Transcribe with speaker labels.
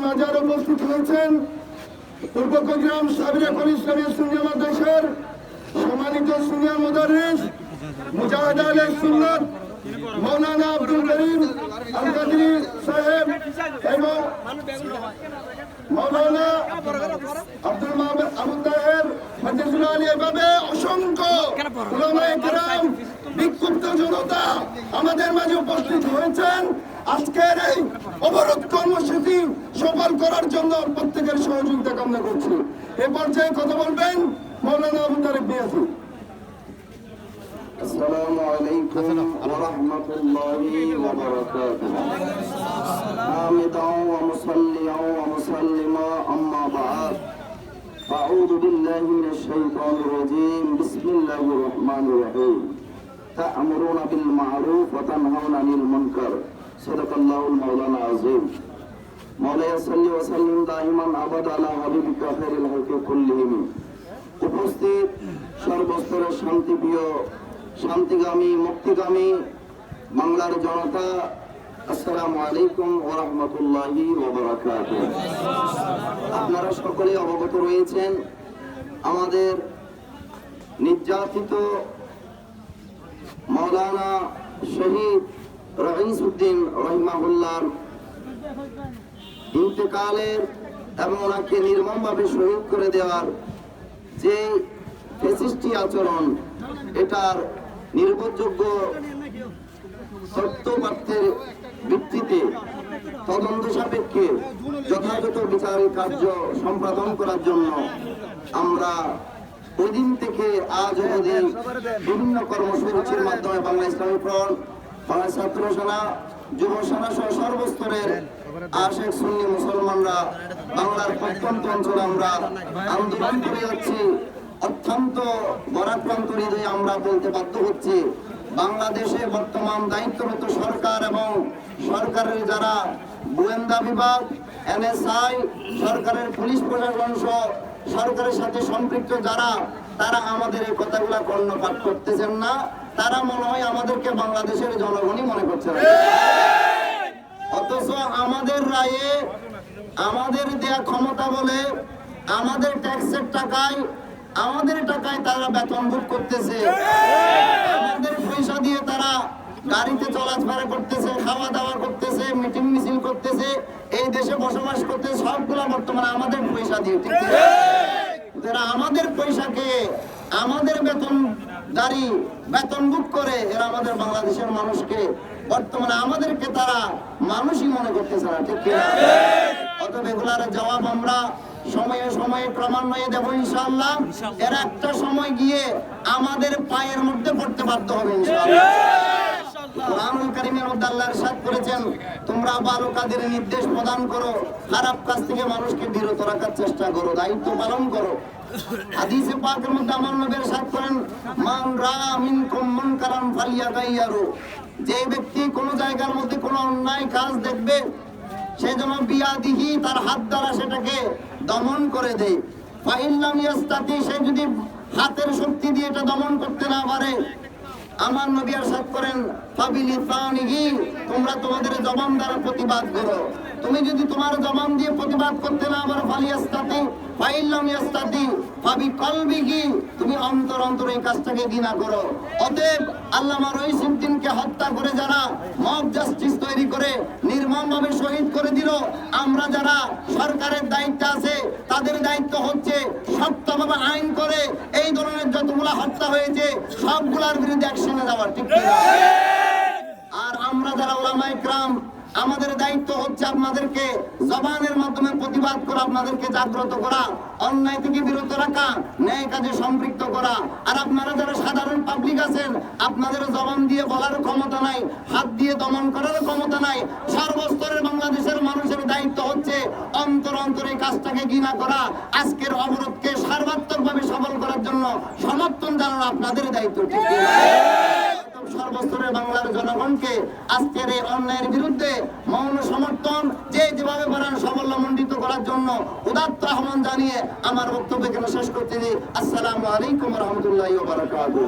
Speaker 1: মাজার উপস্থিত হয়েছেন পূর্ব কুড়িগ্রাম সাবিরা ইসলামী সুন্নিয়া মাদ্রাসার সম্মানিত সিনিয়র মুদাররিস মুজাহিদ আলে সুন্নাত মাওলানা আব্দুল করিম আল কাদরি সাহেব এবং মাওলানা আব্দুল মাহমুদ আবু তাহের হাফিজুল্লাহ আলী এভাবে অসংখ্য উলামায়ে কেরাম বিক্ষুব্ধ জনতা আমাদের মাঝে উপস্থিত হয়েছেন। আজকের এই অবরোধ কর্মসূচি সফল করার জন্য প্রত্যেকের সহযোগিতা কামনা করছি। এ পর্যায়ে কথা বলবেন মাওলানা আবু তারেক নিয়াজি।
Speaker 2: আসসালামু আলাইকুম ওয়া রাহমাতুল্লাহি ওয়া বারাকাতুহু। হামিদাও ওয়া মুসাল্লিয়াও ওয়া মুসাল্লিমা আম্মা বা'দ। আউযু বিল্লাহি মিনাশ শাইতানির রাজীম। বিসমিল্লাহির রহমানির রহিম। তা'মুরুনা বিল মা'রুফ ওয়া তানহাউনা আনিল মুনকার। সাদাকাল্লাহুল মাওলানা আযীম। মাওলানা সাল্লি ওয়া সাল্লিম দাইমান আবাদা আলা হাবিবিকা খায়রিল খালকি কুল্লিহিম। উপস্থিত সর্বস্তরের শান্তিপ্রিয়, শান্তিগামী, মুক্তিগামী বাংলার জনতা, আসসালামু আলাইকুম ওয়া রাহমাতুল্লাহি ওয়া বারাকাতুহু। আপনারা সকলে অবগত রয়েছেন, আমাদের নির্যাতিত মাওলানা শহীদ রঈসউদ্দিন রহিমাহুল্লাহর ইন্তেকালের এবং ওনাকে নির্মমভাবে শহীদ করে দেওয়ার যে ফ্যাসিস্টি আচরণ, এটার নির্ভরযোগ্য সত্যপাঠ্যের ভিত্তিতে তদন্ত সাপেক্ষে যথাযথ বিচারিক কার্য সম্পাদন করার জন্য আমরা ওই দিন থেকে আজ অবধি বিভিন্ন কর্মসূচির মাধ্যমে বাংলা ইসলামী ফ্রন্ট, বাংলা ছাত্র সেনা, যুব সেনা সহ সর্বস্তরের আশেক সুন্নি মুসলমানরা বাংলার প্রত্যন্ত অঞ্চলে আমরা আন্দোলন করে যাচ্ছি। অত্যন্ত বরাক্রান্ত হৃদয়ে আমরা বলতে বাধ্য হচ্ছি, বাংলাদেশে বর্তমান দায়িত্বরত সরকার এবং সরকারের যারা গোয়েন্দা বিভাগ, NSI, সরকারের পুলিশ প্রশাসন সহ সরকারের সাথে সম্পৃক্ত যারা, তারা আমাদের এই কথাগুলা কর্ণপাত করতেছেন না। তারা মনে হয় আমাদেরকে বাংলাদেশের জনগণই মনে করছে না। অথচ আমাদের রায়ে, আমাদের দেয়া ক্ষমতা বলে, আমাদের ট্যাক্সের টাকায়, আমাদের টাকায় তারা বেতন ভোগ করতেছে, আমাদের পয়সা দিয়ে তারা গাড়িতে চলাফেরা করতেছে, খাওয়া দাওয়া করতেছে, মিটিং মিছিল করতেছে, এই দেশে বসবাস করতেছে, সবগুলা বর্তমানে আমাদের পয়সা দিয়ে। যারা আমাদের পয়সাকে, আমাদের বেতনদারি বেতন ভোগ করে, এরা আমাদের বাংলাদেশের মানুষকে বর্তমানে আমাদেরকে তারা মানুষই মনে করতেছে না, ঠিক কিনা? অতএব এগুলার জবাব আমরা সময়ে সময়ে ক্রমান্বয়ে দেব ইনশাআল্লাহ। এর একটা সময় গিয়ে আমাদের পায়ের মধ্যে পড়তে বাধ্য হবে ইনশাআল্লাহ। কোরআনুল কারীমের মধ্যে আল্লাহ ইরশাদ করেছেন, তোমরা বালকাদের নির্দেশ প্রদান করো, খারাপ কাজ থেকে মানুষকে বিরত রাখার চেষ্টা করো, দায়িত্ব পালন করো। হাদিসে পাকের মধ্যে আমার নবী ইরশাদ করেন, মান রাআ মিনকুম মুনকারান ফালিয়াগাইয়ারু। যে ব্যক্তি কোন জায়গার মধ্যে কোন অন্যায় কাজ দেখবে, সে যেন বিয়াদিহি, তার হাত দ্বারা সেটাকে দমন করে দেয়। ফাইল্লাম ইয়াস্তাতি, সে যদি হাতের শক্তি দিয়ে এটা দমন করতে না পারে, আমার নবী ইরশাদ করেন, ফাবিলিসানিহি, তোমরা তোমাদের জবান দ্বারা প্রতিবাদ করো। তুমি যদি তোমার জবান দিয়ে প্রতিবাদ করতে না পারো, ফালিয়াস্তাতি ফাইল্লাম ইয়াস্তাতি ফাবিকলবিহি, তুমি অন্তর অন্তরে এই কাজটাকে ঘৃণা করো। অতএব আল্লামা রঈসউদ্দিনকে হত্যা করে যারা মব জাস্টিস তৈরি করে নির্মমভাবে শহীদ করে দিল, আমরা যারা সরকারের দায়িত্বে আছে, তাদের দায়িত্ব হচ্ছে শক্তভাবে আইন করে এই ধরনের যতগুলা হত্যা হয়েছে সবগুলার বিরুদ্ধে অ্যাকশনে যাওয়ার, ঠিক কিনা? আর আমরা যারা উলামায়ে কেরাম, আমাদের দায়িত্ব হচ্ছে আপনাদেরকে জবানের মাধ্যমে প্রতিবাদ করা, আপনাদেরকে জাগ্রত করা, অন্যায় থেকে বিরত রাখা, ন্যায় কাজে সম্পৃক্ত করা। আর আপনারা যারা সাধারণ পাবলিক আছেন, আপনাদের জবান দিয়ে বলার ক্ষমতা নাই, হাত দিয়ে দমন করার ক্ষমতা নাই। সর্বস্তরের বাংলাদেশের মানুষের দায়িত্ব হচ্ছে অন্তর অন্তরে কাজটাকে ঘৃণা করা, আজকের অবরোধকে সার্বাত্মকভাবে সফল করার জন্য সমর্থন জানানো আপনাদের দায়িত্ব, ঠিক কিনা? সর্বস্তরের বাংলার জনগণকে আজকের এই অন্যায়ের বিরুদ্ধে মৌন সমর্থন যে যেভাবে পারেন সাফল্যমণ্ডিত করার জন্য উদাত্ত আহ্বান জানিয়ে আমার বক্তব্য এখানে শেষ করতে দিই। আসসালামু আলাইকুম ওয়া রাহমাতুল্লাহি ওয়া বারাকাতুহু।